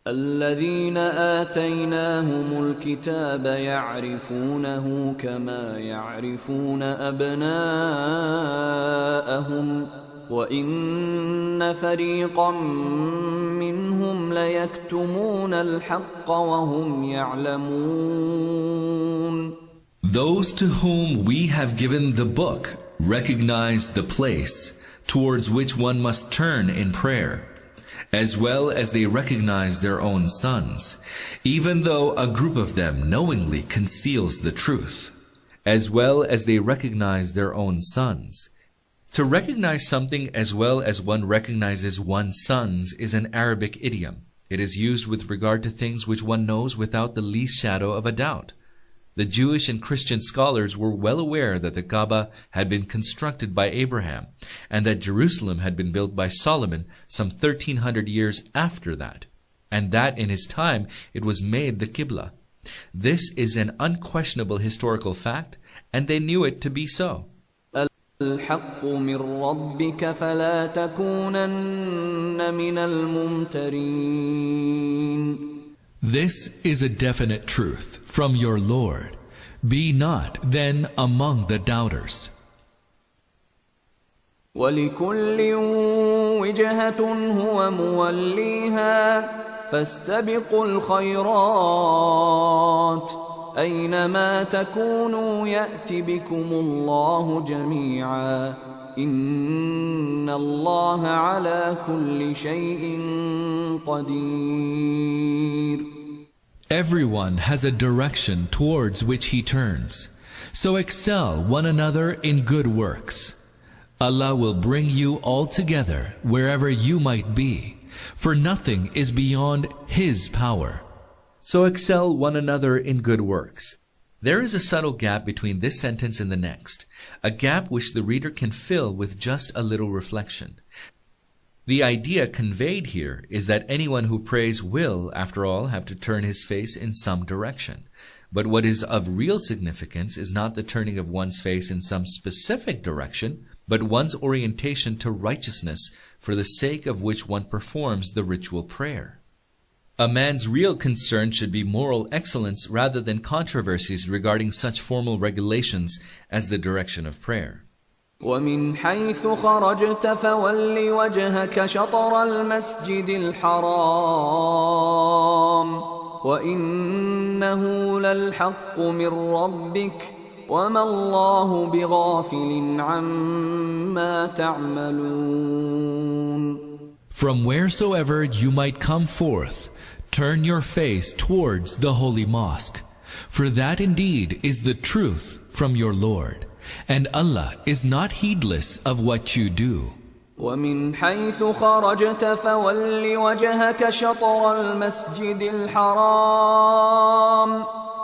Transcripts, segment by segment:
الذين آتيناهم الكتاب يعرفونه كما يعرفون أبناءهم وإن فريقا منهم ليكتمون الحق وهم يعلمون. Those to whom we have given the book recognize the place towards which one must turn in prayer, as well as they recognize their own sons, even though a group of them knowingly conceals the truth, as well as they recognize their own sons. To recognize something as well as one recognizes one's sons is an Arabic idiom. It is used with regard to things which one knows without the least shadow of a doubt. The Jewish and Christian scholars were well aware that the Kaaba had been constructed by Abraham and that Jerusalem had been built by Solomon some 1300 years after that, and that in his time it was made the Qibla. This is an unquestionable historical fact, and they knew it to be so. الحق من ربك فلا تكونن من الممترين. This is a definite truth from your Lord. Be not then among the doubters. وَلِكُلٍّ وِجْهَةٌ هُوَ مُوَلِّيهَا فَاسْتَبِقُوا الْخَيْرَاتِ أَيْنَمَا تَكُونُوا يَأْتِ بِكُمُ اللَّهُ جَمِيعًا إِنَّ اللَّهَ عَلَى كُلِّ شَيْءٍ قَدِيرٌ. Everyone has a direction towards which he turns, so excel one another in good works. Allah will bring you all together wherever you might be, for nothing is beyond His power. So excel one another in good works. There is a subtle gap between this sentence and the next, a gap which the reader can fill with just a little reflection. The idea conveyed here is that anyone who prays will, after all, have to turn his face in some direction. But what is of real significance is not the turning of one's face in some specific direction, but one's orientation to righteousness for the sake of which one performs the ritual prayer. A man's real concern should be moral excellence rather than controversies regarding such formal regulations as the direction of prayer. وَمِنْ حَيْثُ خَرَجْتَ فَوَلِّ وَجْهَكَ شَطْرَ الْمَسْجِدِ الْحَرَامِ وَإِنَّهُ لَلْحَقُّ مِنْ رَبِّكَ وَمَا اللَّهُ بِغَافِلٍ عَمَّا تَعْمَلُونَ. From wheresoever you might come forth, turn your face towards the holy mosque, for that indeed is the truth from your Lord. And Allah is not heedless of what you do. وَمِنْ حَيْثُ خَرَجْتَ فَوَلِّ وَجْهَكَ شَطْرَ الْمَسْجِدِ الْحَرَامِ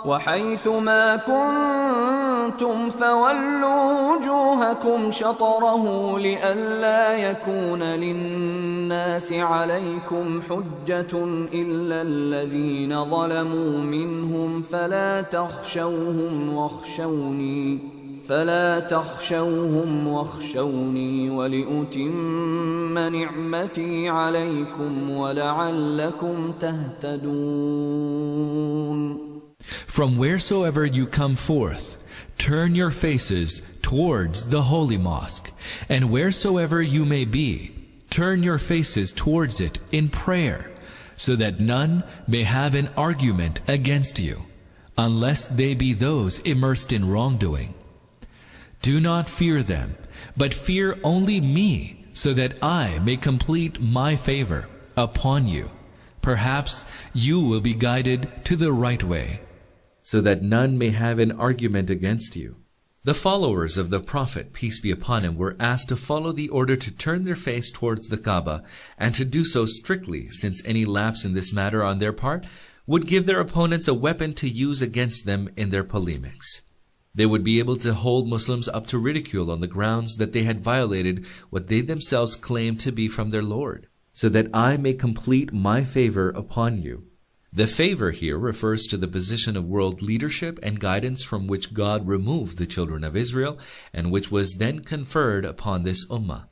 وَحَيْثُ مَا كُنْتُمْ فَوَلُّوا وُجُوهَكُمْ شَطْرَهُ لِئَلَّا يَكُونَ لِلنَّاسِ عَلَيْكُمْ حُجَّةٌ إِلَّا الَّذِينَ ظَلَمُوا مِنْهُمْ فلا تخشوهم واخشوني ولأتم نعمتي عليكم ولعلكم تهتدون. From wheresoever you come forth, turn your faces towards the holy mosque, and wheresoever you may be, turn your faces towards it in prayer, so that none may have an argument against you, unless they be those immersed in wrongdoing. Do not fear them, but fear only me, so that I may complete my favor upon you. Perhaps you will be guided to the right way, so that none may have an argument against you. The followers of the Prophet, peace be upon him, were asked to follow the order to turn their face towards the Kaaba, and to do so strictly, since any lapse in this matter on their part would give their opponents a weapon to use against them in their polemics. They would be able to hold Muslims up to ridicule on the grounds that they had violated what they themselves claimed to be from their Lord, so that I may complete my favor upon you. The favor here refers to the position of world leadership and guidance from which God removed the children of Israel, and which was then conferred upon this ummah.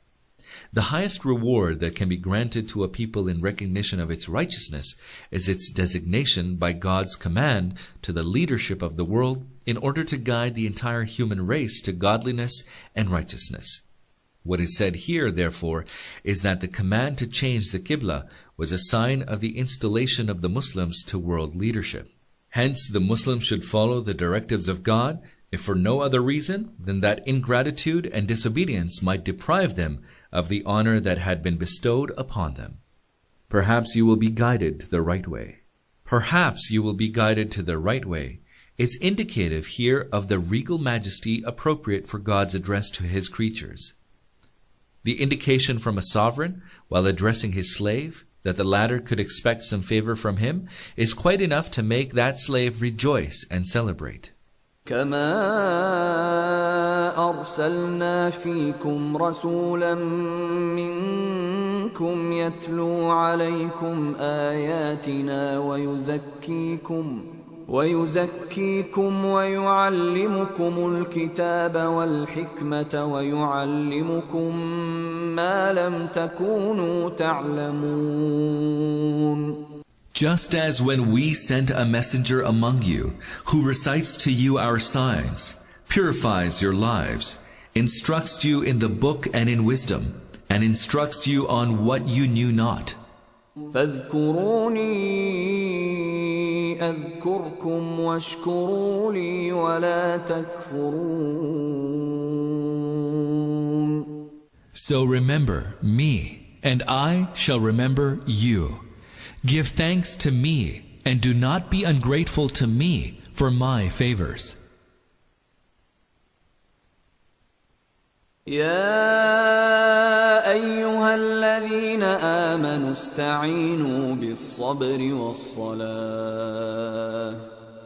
The highest reward that can be granted to a people in recognition of its righteousness is its designation by God's command to the leadership of the world in order to guide the entire human race to godliness and righteousness. What is said here, therefore, is that the command to change the Qibla was a sign of the installation of the Muslims to world leadership. Hence, the Muslims should follow the directives of God, if for no other reason than that ingratitude and disobedience might deprive them of the honor that had been bestowed upon them. Perhaps you will be guided to the right way. Perhaps you will be guided to the right way is indicative here of the regal majesty appropriate for God's address to His creatures. The indication from a sovereign, while addressing his slave, that the latter could expect some favor from him, is quite enough to make that slave rejoice and celebrate. كما أرسلنا فيكم رسولا منكم يتلو عليكم آياتنا ويزكيكم ويعلمكم الكتاب والحكمة ويعلمكم ما لم تكونوا تعلمون. Just as when we sent a messenger among you, who recites to you our signs, purifies your lives, instructs you in the book and in wisdom, and instructs you on what you knew not. فاذكروني أذكركم واشكروا لي ولا تكفرون. So remember me, and I shall remember you. Give thanks to me, and do not be ungrateful to me for my favors. يا أيها الذين آمنوا استعينوا بالصبر والصلاة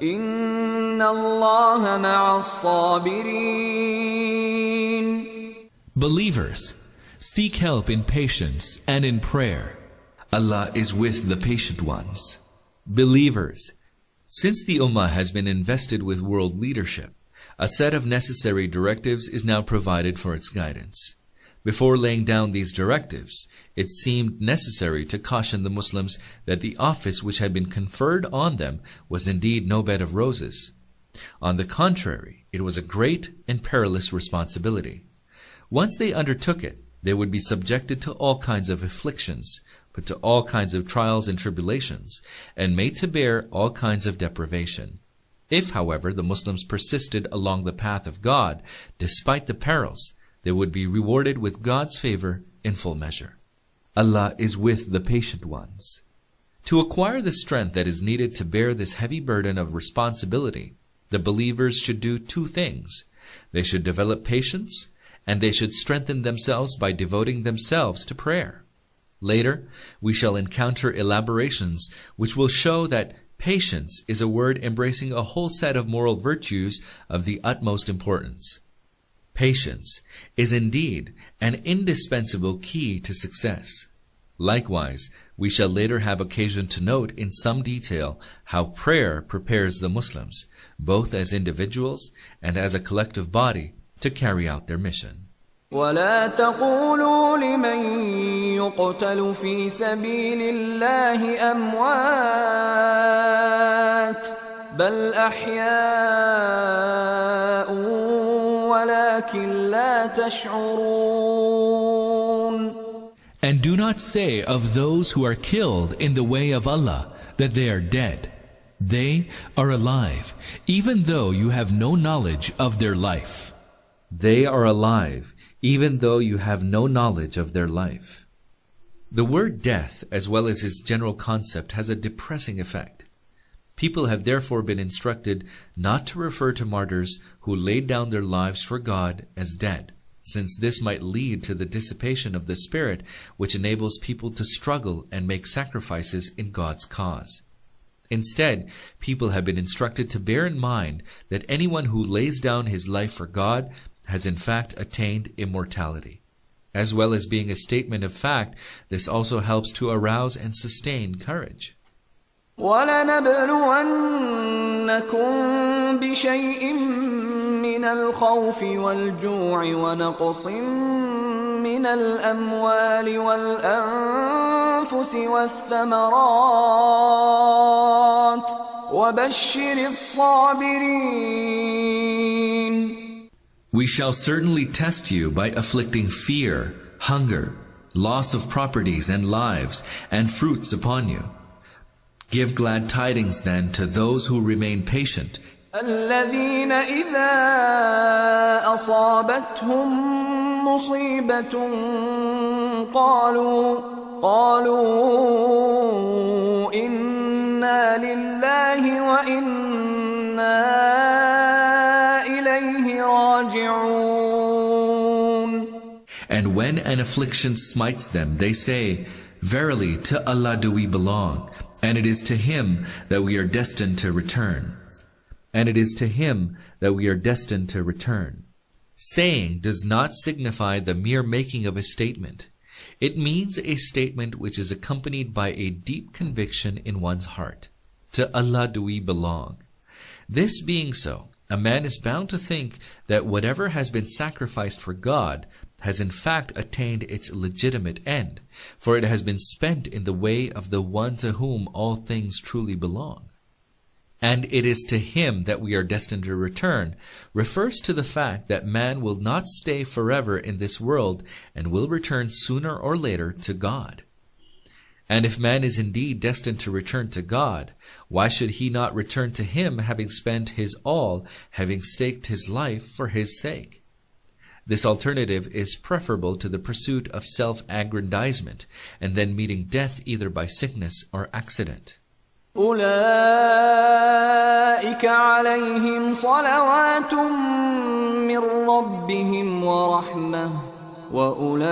إن الله مع الصابرين. Believers, seek help in patience and in prayer. Allah is with the patient ones. Believers, since the Ummah has been invested with world leadership, a set of necessary directives is now provided for its guidance. Before laying down these directives, it seemed necessary to caution the Muslims that the office which had been conferred on them was indeed no bed of roses. On the contrary, it was a great and perilous responsibility. Once they undertook it, they would be subjected to all kinds of afflictions, put to all kinds of trials and tribulations, and made to bear all kinds of deprivation. If, however, the Muslims persisted along the path of God, despite the perils, they would be rewarded with God's favor in full measure. Allah is with the patient ones. To acquire the strength that is needed to bear this heavy burden of responsibility, the believers should do two things. They should develop patience, and they should strengthen themselves by devoting themselves to prayer. Later, we shall encounter elaborations which will show that patience is a word embracing a whole set of moral virtues of the utmost importance. Patience is indeed an indispensable key to success. Likewise, we shall later have occasion to note in some detail how prayer prepares the Muslims, both as individuals and as a collective body, to carry out their mission. ولا تقولوا لمن يقتل في سبيل الله أموات بل أحياء ولكن لا تشعرون. And do not say of those who are killed in the way of Allah that they are dead. They are alive, even though you have no knowledge of their life. They are alive, even though you have no knowledge of their life. The word death, as well as its general concept, has a depressing effect. People have therefore been instructed not to refer to martyrs who laid down their lives for God as dead, since this might lead to the dissipation of the spirit which enables people to struggle and make sacrifices in God's cause. Instead, people have been instructed to bear in mind that anyone who lays down his life for God has in fact attained immortality. As well as being a statement of fact, this also helps to arouse and sustain courage. وَلَنَبْلُوَنَّكُمْ بِشَيْءٍ مِّنَ الْخَوْفِ وَالْجُوعِ وَنَقْصٍ من الأموال والأنفس والثمرات وبشر الصابرين. We shall certainly test you by afflicting fear, hunger, loss of properties and lives, and fruits upon you. Give glad tidings then to those who remain patient. الذين إذا أصابتهم مصيبة قالوا إنا لله وإنا إليه راجعون. And when an affliction smites them, they say, Verily, to Allah do we belong, and it is to Him that we are destined to return. And it is to Him that we are destined to return. Saying does not signify the mere making of a statement. It means a statement which is accompanied by a deep conviction in one's heart. To Allah do we belong. This being so, a man is bound to think that whatever has been sacrificed for God has in fact attained its legitimate end, for it has been spent in the way of the one to whom all things truly belong. And it is to Him that we are destined to return refers to the fact that man will not stay forever in this world and will return sooner or later to God. And if man is indeed destined to return to God, why should he not return to Him, having spent his all, having staked his life for His sake? This alternative is preferable to the pursuit of self-aggrandizement and then meeting death either by sickness or accident. أولئك عليهم صلوات من ربهم ورحمة وأولئك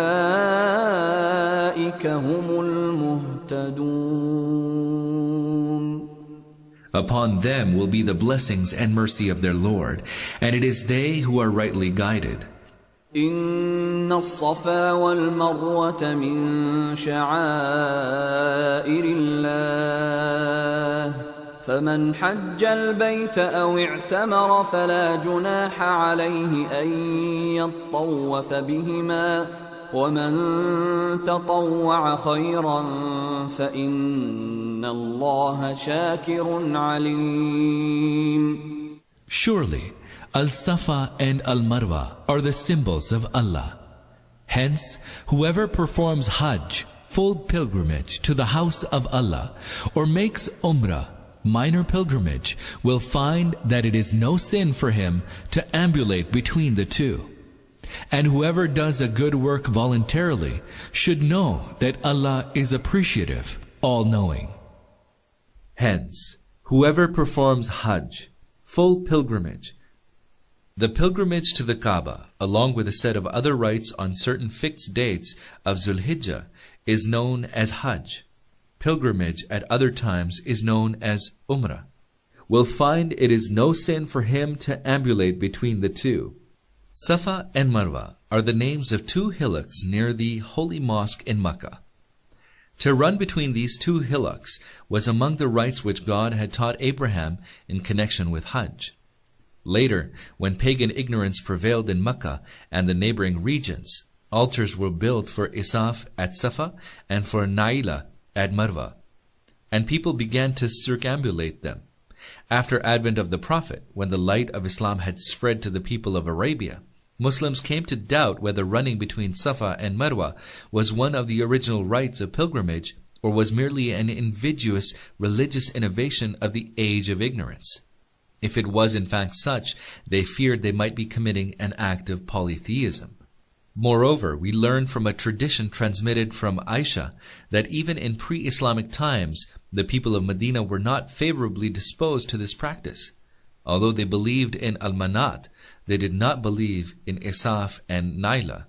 هم المهتدون. Upon them will be the blessings and mercy of their Lord, and it is they who are rightly guided. إن الصفا والمروة من شعائر الله فمن حج البيت أو اعتمر فلا جناح عليه أن يطوف بهما ومن تطوع خيرا فإن الله شاكر عليم. Surely, Al-Safa and Al-Marwa are the symbols of Allah. Hence, whoever performs Hajj, full pilgrimage to the house of Allah, or makes Umrah, minor pilgrimage, will find that it is no sin for him to ambulate between the two. And whoever does a good work voluntarily should know that Allah is appreciative, all-knowing. Hence, whoever performs Hajj, full pilgrimage, the pilgrimage to the Kaaba, along with a set of other rites on certain fixed dates of Zulhijjah, is known as Hajj. Pilgrimage at other times is known as Umrah. Will find it is no sin for him to ambulate between the two. Safa and Marwa are the names of two hillocks near the Holy Mosque in Mecca. To run between these two hillocks was among the rites which God had taught Abraham in connection with Hajj. Later, when pagan ignorance prevailed in Mecca and the neighboring regions, altars were built for Isaf at Safa and for Naila at Marwa, and people began to circumambulate them. After advent of the Prophet, when the light of Islam had spread to the people of Arabia, Muslims came to doubt whether running between Safa and Marwa was one of the original rites of pilgrimage or was merely an invidious religious innovation of the age of ignorance. If it was in fact such, they feared they might be committing an act of polytheism. Moreover, we learn from a tradition transmitted from Aisha that even in pre-Islamic times, the people of Medina were not favorably disposed to this practice. Although they believed in Al-Manat, they did not believe in Isaf and Naila.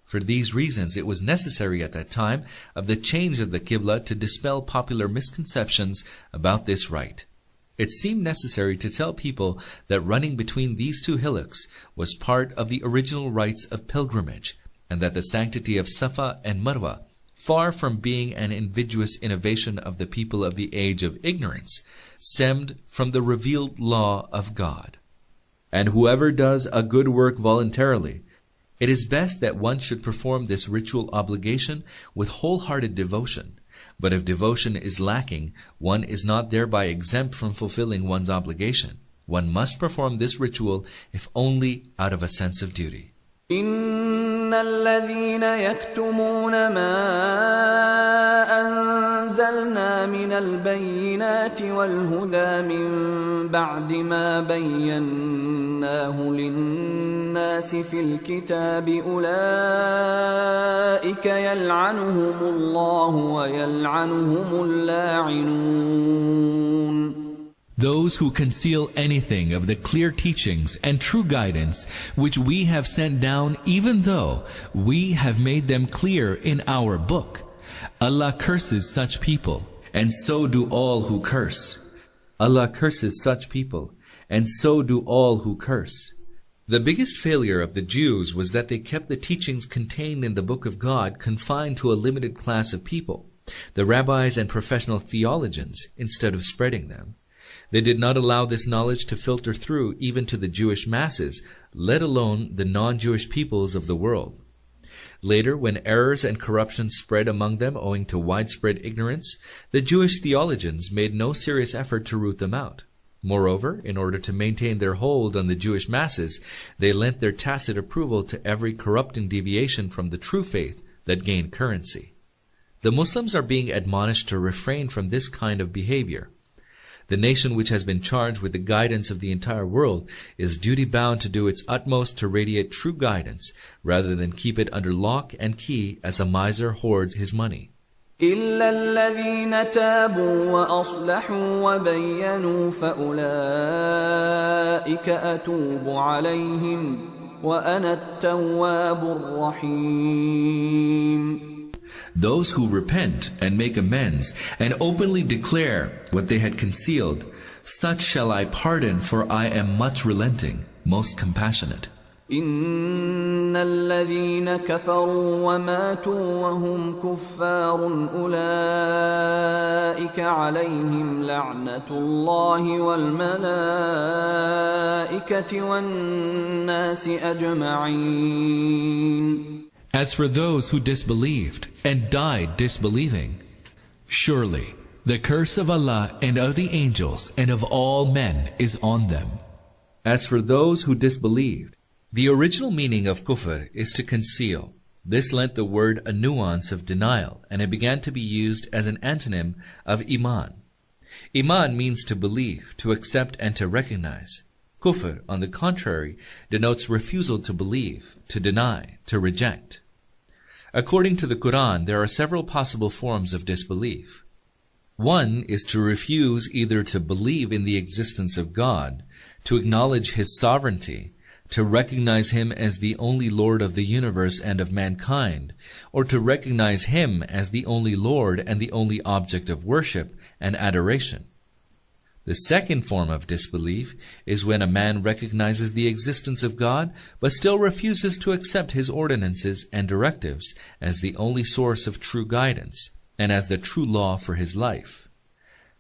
For these reasons, it was necessary at that time of the change of the Qibla to dispel popular misconceptions about this rite. It seemed necessary to tell people that running between these two hillocks was part of the original rites of pilgrimage, and that the sanctity of Safa and Marwa, far from being an invidious innovation of the people of the age of ignorance, stemmed from the revealed law of God. And whoever does a good work voluntarily, It is best that one should perform this ritual obligation with wholehearted devotion. But if devotion is lacking, one is not thereby exempt from fulfilling one's obligation. One must perform this ritual if only out of a sense of duty. إن الذين يكتمون ما أنزلنا من البينات والهدى من بعد ما بيناه للناس في الكتاب أولئك يلعنهم الله ويلعنهم اللاعنون. Those who conceal anything of the clear teachings and true guidance which we have sent down, even though we have made them clear in our book, Allah curses such people, and so do all who curse. Allah curses such people, and so do all who curse. The biggest failure of the Jews was that they kept the teachings contained in the book of God confined to a limited class of people, the rabbis and professional theologians, instead of spreading them. They did not allow this knowledge to filter through even to the Jewish masses, let alone the non-Jewish peoples of the world. Later, when errors and corruption spread among them owing to widespread ignorance, the Jewish theologians made no serious effort to root them out. Moreover, in order to maintain their hold on the Jewish masses, they lent their tacit approval to every corrupting deviation from the true faith that gained currency. The Muslims are being admonished to refrain from this kind of behavior. The nation which has been charged with the guidance of the entire world is duty-bound to do its utmost to radiate true guidance, rather than keep it under lock and key as a miser hoards his money. إلا الذين تابوا وأصلحوا وبينوا فأولئك أتوب عليهم وأنا التواب الرحيم. Those who repent and make amends and openly declare what they had concealed, such shall I pardon, for I am much relenting, most compassionate. إن الذين كفروا وماتوا وهم كفار أولئك عليهم لعنة الله والملائكة والناس أجمعين. As for those who disbelieved and died disbelieving, surely the curse of Allah and of the angels and of all men is on them. As for those who disbelieved, the original meaning of kufr is to conceal. This lent the word a nuance of denial, and it began to be used as an antonym of iman. Iman means to believe, to accept, and to recognize. Kufr, on the contrary, denotes refusal to believe, to deny, to reject. According to the Quran, there are several possible forms of disbelief. One is to refuse either to believe in the existence of God, to acknowledge His sovereignty, to recognize Him as the only Lord of the universe and of mankind, or to recognize Him as the only Lord and the only object of worship and adoration. The second form of disbelief is when a man recognizes the existence of God, but still refuses to accept His ordinances and directives as the only source of true guidance, and as the true law for his life.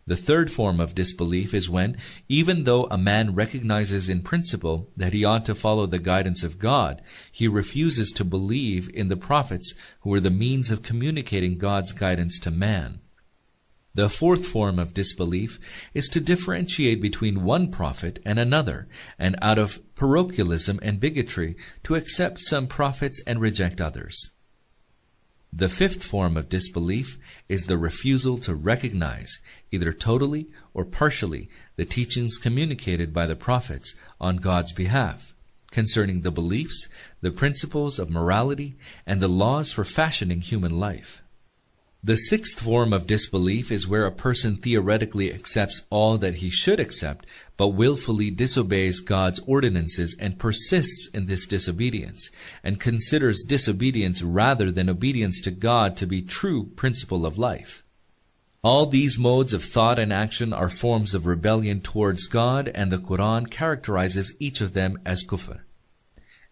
The third form of disbelief is when, even though a man recognizes in principle that he ought to follow the guidance of God, he refuses to believe in the prophets who are the means of communicating God's guidance to man. The fourth form of disbelief is to differentiate between one prophet and another, and out of parochialism and bigotry to accept some prophets and reject others. The fifth form of disbelief is the refusal to recognize, either totally or partially, the teachings communicated by the prophets on God's behalf, concerning the beliefs, the principles of morality, and the laws for fashioning human life. The sixth form of disbelief is where a person theoretically accepts all that he should accept, but willfully disobeys God's ordinances and persists in this disobedience, and considers disobedience rather than obedience to God to be true principle of life. All these modes of thought and action are forms of rebellion towards God, and the Quran characterizes each of them as kufr.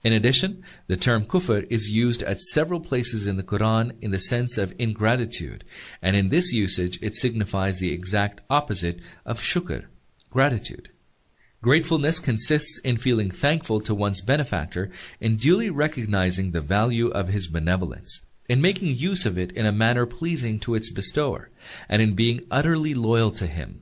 In addition, the term kufr is used at several places in the Quran in the sense of ingratitude, and in this usage it signifies the exact opposite of shukr, gratitude. Gratefulness consists in feeling thankful to one's benefactor and duly recognizing the value of his benevolence, in making use of it in a manner pleasing to its bestower, and in being utterly loyal to him.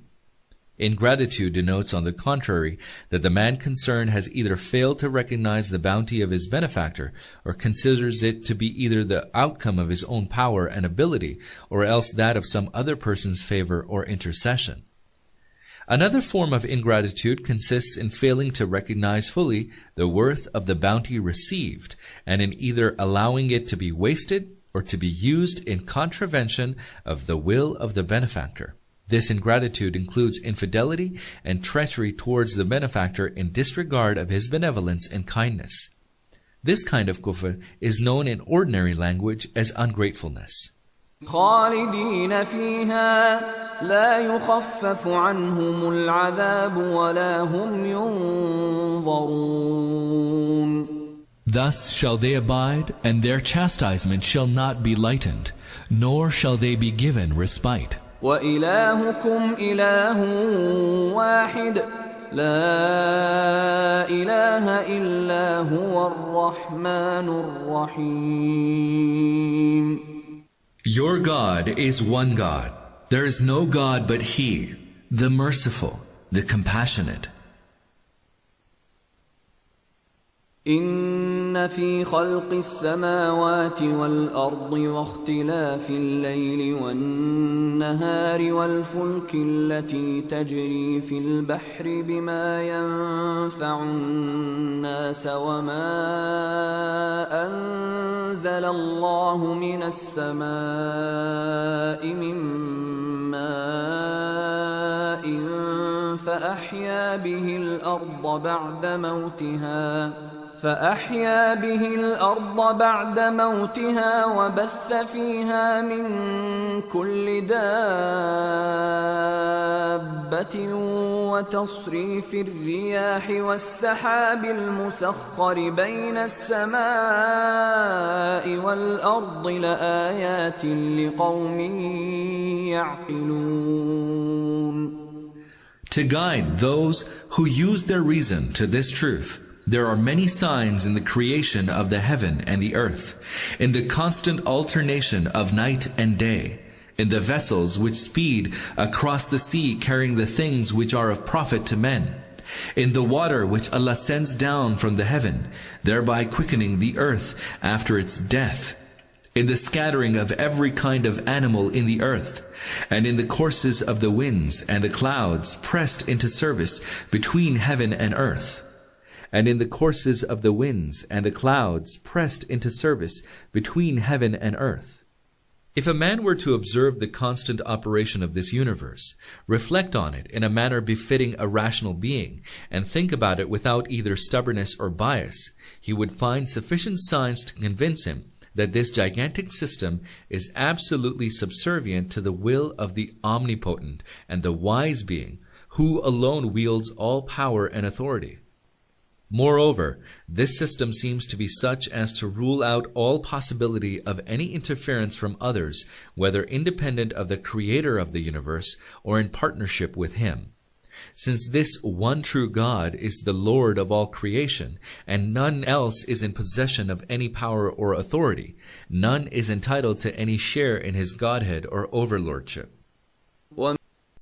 Ingratitude denotes, on the contrary, that the man concerned has either failed to recognize the bounty of his benefactor, or considers it to be either the outcome of his own power and ability, or else that of some other person's favor or intercession. Another form of ingratitude consists in failing to recognize fully the worth of the bounty received, and in either allowing it to be wasted or to be used in contravention of the will of the benefactor. This ingratitude includes infidelity and treachery towards the benefactor in disregard of his benevolence and kindness. This kind of kufr is known in ordinary language as ungratefulness. خالدين فيها لا يخفف عنهم العذاب ولا هم ينظرون. Thus shall they abide, and their chastisement shall not be lightened, nor shall they be given respite. وإلهكم إله واحد لا إله إلا هو الرحمن الرحيم. Your God is one God. There is no God but He, the Merciful, the Compassionate. إن في خلق السماوات والأرض واختلاف الليل والنهار والفلك التي تجري في البحر بما ينفع الناس وما أنزل الله من السماء من ماء فأحيا به الأرض بعد موتها وبث فيها من كل دابة وتصريف الرياح والسحاب المسخر بين السماء والأرض لآيات لقوم يعقلون. To guide those who use their reason to this truth, there are many signs in the creation of the heaven and the earth, in the constant alternation of night and day, in the vessels which speed across the sea carrying the things which are of profit to men, in the water which Allah sends down from the heaven, thereby quickening the earth after its death, in the scattering of every kind of animal in the earth, and in the courses of the winds and the clouds pressed into service between heaven and earth, and in the courses of the winds and the clouds pressed into service between heaven and earth. If a man were to observe the constant operation of this universe, reflect on it in a manner befitting a rational being, and think about it without either stubbornness or bias, he would find sufficient signs to convince him that this gigantic system is absolutely subservient to the will of the omnipotent and the wise being, who alone wields all power and authority. Moreover, this system seems to be such as to rule out all possibility of any interference from others, whether independent of the creator of the universe or in partnership with him. Since this one true God is the Lord of all creation, and none else is in possession of any power or authority, none is entitled to any share in his Godhead or overlordship.